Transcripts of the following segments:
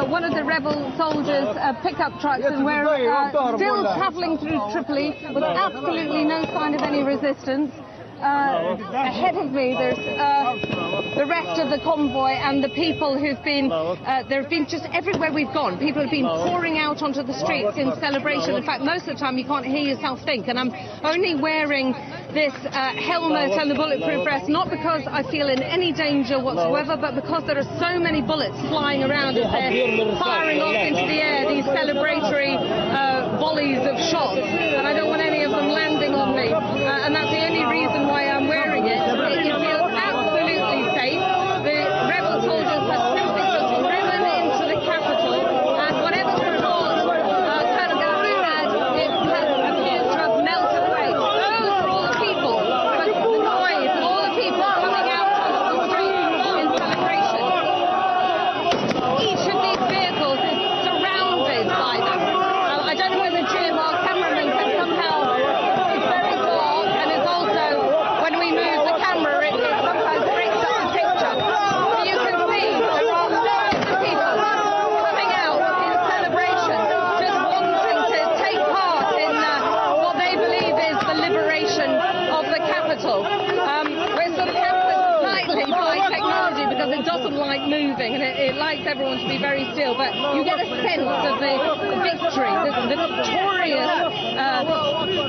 one of the rebel soldiers' pickup trucks, and we're still travelling through Tripoli with absolutely no sign of any resistance. Ahead of me, there's the rest of the convoy and the people who've been, there have been just everywhere we've gone. People have been pouring out onto the streets in celebration. In fact, most of the time you can't hear yourself think. And I'm only wearing this helmet and the bulletproof vest, not because I feel in any danger whatsoever, but because there are so many bullets flying around as they're firing off into the air, these celebratory volleys of shots. And I don't want any of them landing on me. And that's the only reason why I'm wearing it. It feels absolutely safe. The rebel soldiers have simply just driven into the capital, and whatever support Col Gaddafi had, it appears to have melted away. Those are all the people, but the noise, all the people coming out onto the streets in celebration. Each of these vehicles is surrounded by them. I don't know whether Jim, our cameraman, can somehow. It's very dark, and it's also, when we move the camera, it sometimes breaks up the picture. But you can see there are loads of people coming out in celebration, just wanting to take part in what they believe is the liberation of the capital. We're sort of hampered slightly by technology because it doesn't like moving, and it likes everyone to be very still, but you get a sense of the victory, the victorious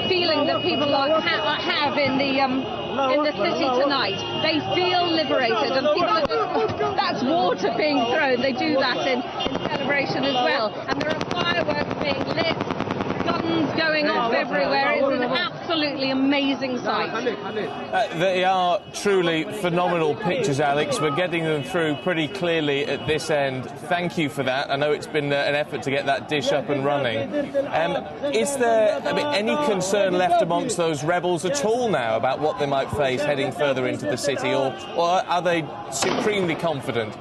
feeling that people have in the city tonight. They feel liberated, and people are just, that's water being thrown. They do that in celebration as well. And there are fireworks being lit, guns going off everywhere. It's an absolutely amazing sight. They are truly phenomenal pictures, Alex. We're getting them through pretty clearly at this end. Thank you for that. I know it's been an effort to get that dish up and running. Is there any concern left amongst those rebels at all now about what they might face heading further into the city, or are they supremely confident?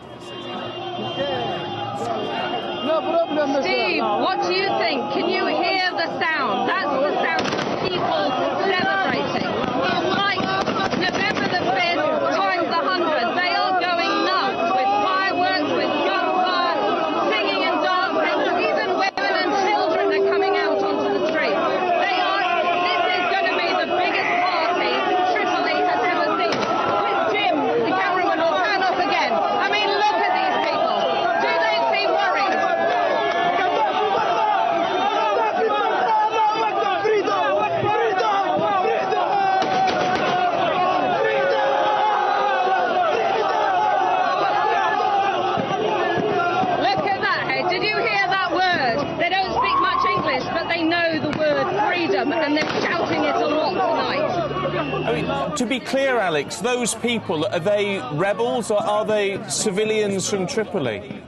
Steve, what do you think? Can you hear the sound? That's the sound of people celebrating. It's like November the 5th times 100. They are going nuts with fireworks, with gunfire, singing and dancing. Even women and children are coming out onto the street. This is going to be the biggest party Tripoli has ever seen. With Jim, the cameraman, will turn off again. I mean, look at these people. Do they seem worried? But they know the word freedom, and they're shouting it a lot tonight. I mean, to be clear, Alex, those people, are they rebels or are they civilians from Tripoli?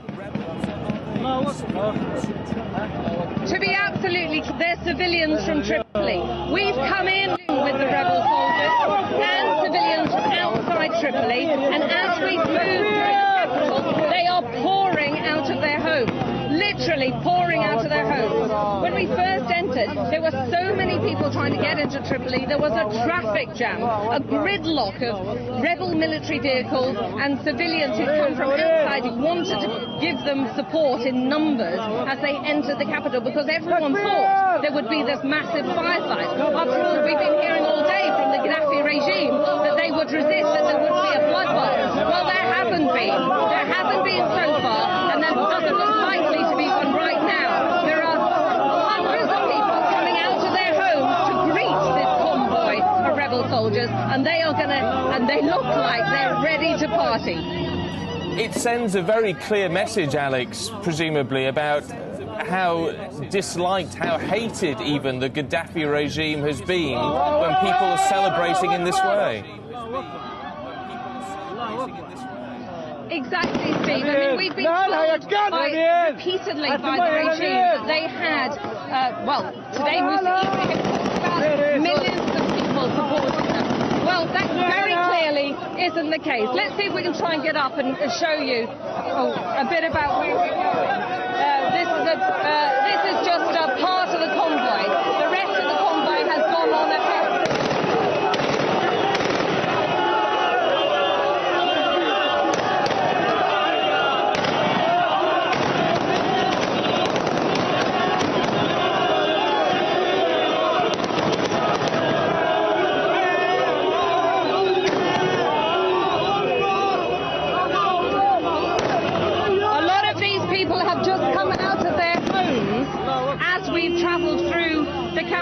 To be absolutely, they're civilians from Tripoli. We've come in with the rebel soldiers and civilians from outside Tripoli, and as we move through the capital, they are pouring out of their homes. Literally pouring out of their homes. When we first entered, there were so many people trying to get into Tripoli. There was a traffic jam, a gridlock of rebel military vehicles and civilians who come from outside who wanted to give them support in numbers as they entered the capital, because everyone thought there would be this massive firefight. After all, we've been hearing all day from the Gaddafi regime that they would resist, that there would be a bloodbath. Well, there hasn't been. There hasn't been so far, and there doesn't look likely to be one right now. There are hundreds of people coming out of their homes to greet this convoy of rebel soldiers, and they look like they're ready to party. It sends a very clear message, Alex, presumably, about how disliked, how hated even the Gaddafi regime has been when people are celebrating in this way. Exactly, Steve. I mean, we've been told repeatedly by the regime that they had, today Mitiga about millions of people supporting them. Well, that very clearly isn't the case. Let's see if we can try and get up and show you a bit about where we go. This is just a part of the convoy. The rest of the convoy has gone on ahead.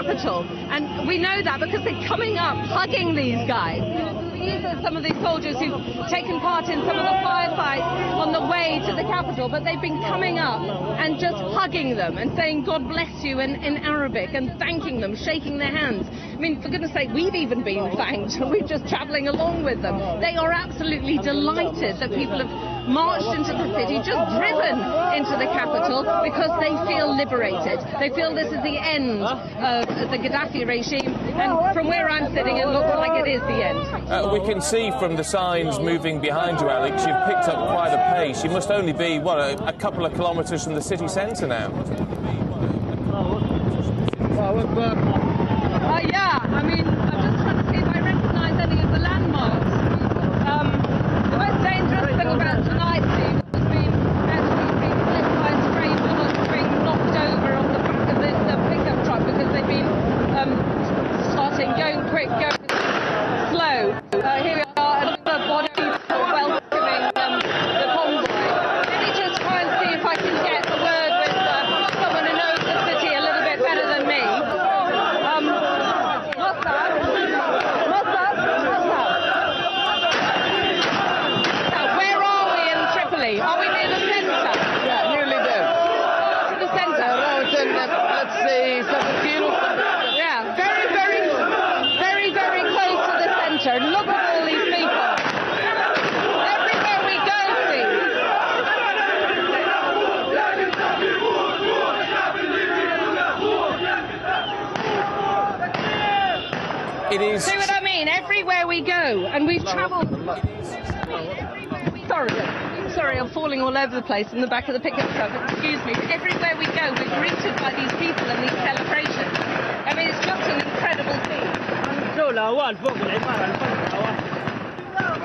capital. And we know that because they're coming up, hugging these guys. These are some of these soldiers who've taken part in some of the firefights on the way to the capital, but they've been coming up and just hugging them and saying God bless you in Arabic and thanking them, shaking their hands. I mean, for goodness sake, we've even been thanked. We're just travelling along with them. They are absolutely delighted that people have marched into the city, just driven into the capital, because they feel liberated. They feel this is the end of the Gaddafi regime, and from where I'm sitting, it looks like it is the end. We can see from the signs moving behind you, Alex, you've picked up quite a pace. You must only be, what, a couple of kilometres from the city centre now? Yeah, I mean, I'm just trying to see if I recognise any of the landmarks. The most dangerous thing about tonight's team has been actually being hit by stray bullets, being knocked over on the back of the pickup truck, because they've been going quick, going slow. Here we are, another body welcoming the convoy. Let me just try and see if I can get a word with someone who knows the city a little bit better than me. What's that? Now, where are we in Tripoli? Are we near the centre? Yeah, nearly there. The centre? Around, let's say, 7 kilos. Yeah, very, very close to the centre. Look at all these people. Everywhere we go, It is. see what I mean? Everywhere we go, and we've travelled. Sorry, I'm falling all over the place in the back of the pickup truck. Excuse me. Everywhere we go, we're greeted by these people and these celebrations. I mean, it's just an incredible thing.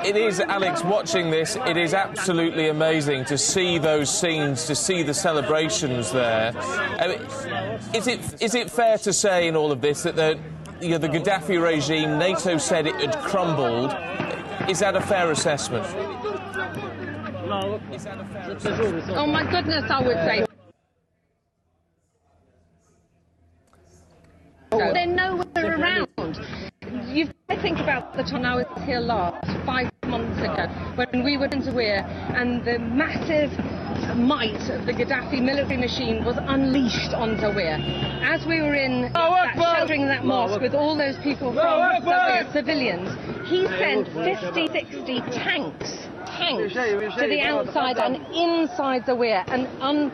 It is, Alex, watching this, it is absolutely amazing to see those scenes, to see the celebrations there. I mean, is it fair to say in all of this that the Gaddafi regime, NATO said it had crumbled? Is that a fair assessment? Oh my goodness, I would say. No, they're nowhere around. You've got to think about the time I was here last, 5 months ago, when we were in Tajoura and the massive might of the Gaddafi military machine was unleashed on Tajoura. As we were in sheltering that mosque with all those people from Tajoura, civilians, he sent 50, 60 tanks to the outside and inside Tajoura and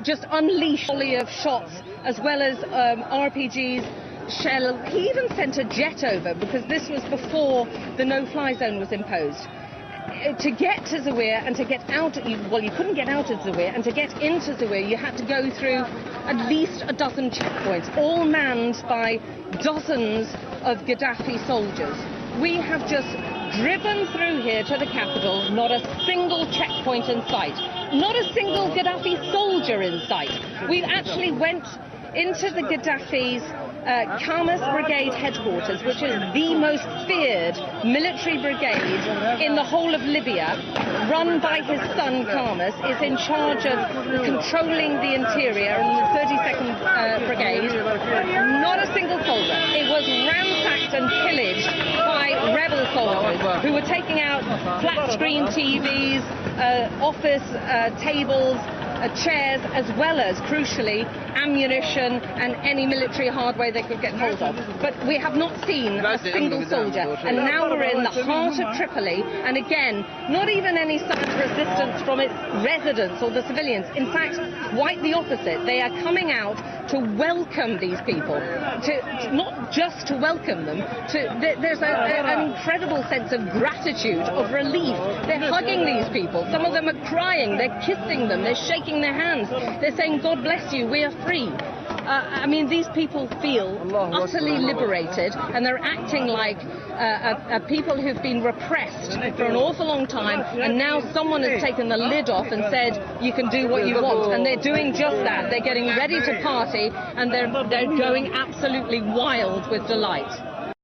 just unleashed a volley of shots, as well as RPGs, shell. He even sent a jet over, because this was before the no-fly zone was imposed. To get to Tajoura and to get out, well, you couldn't get out of Tajoura, and to get into Tajoura you had to go through at least a dozen checkpoints, all manned by dozens of Gaddafi soldiers. We have just driven through here to the capital, not a single checkpoint in sight, not a single Gaddafi soldier in sight. We actually went into the Gaddafi's Qamas Brigade headquarters, which is the most feared military brigade in the whole of Libya, run by his son Qamas, is in charge of controlling the interior and the 32nd Brigade. Not a single soldier. It was ransacked and pillaged by rebel soldiers who were taking out flat screen TVs, office tables, chairs, as well as, crucially, ammunition and any military hardware they could get hold of. But we have not seen a single soldier, and now we're in the heart of Tripoli, and again, not even any sign of resistance from its residents or the civilians. In fact, quite the opposite. They are coming out to welcome these people, to not just to welcome them, there's an incredible sense of gratitude, of relief. They're hugging these people. Some of them are crying, they're kissing them, they're shaking their hands, they're saying, God bless you, we are free. I mean, these people feel utterly liberated, and they're acting like people who've been repressed for an awful long time, and now someone has taken the lid off and said, you can do what you want, and they're doing just that. They're getting ready to party, and they're going absolutely wild with delight.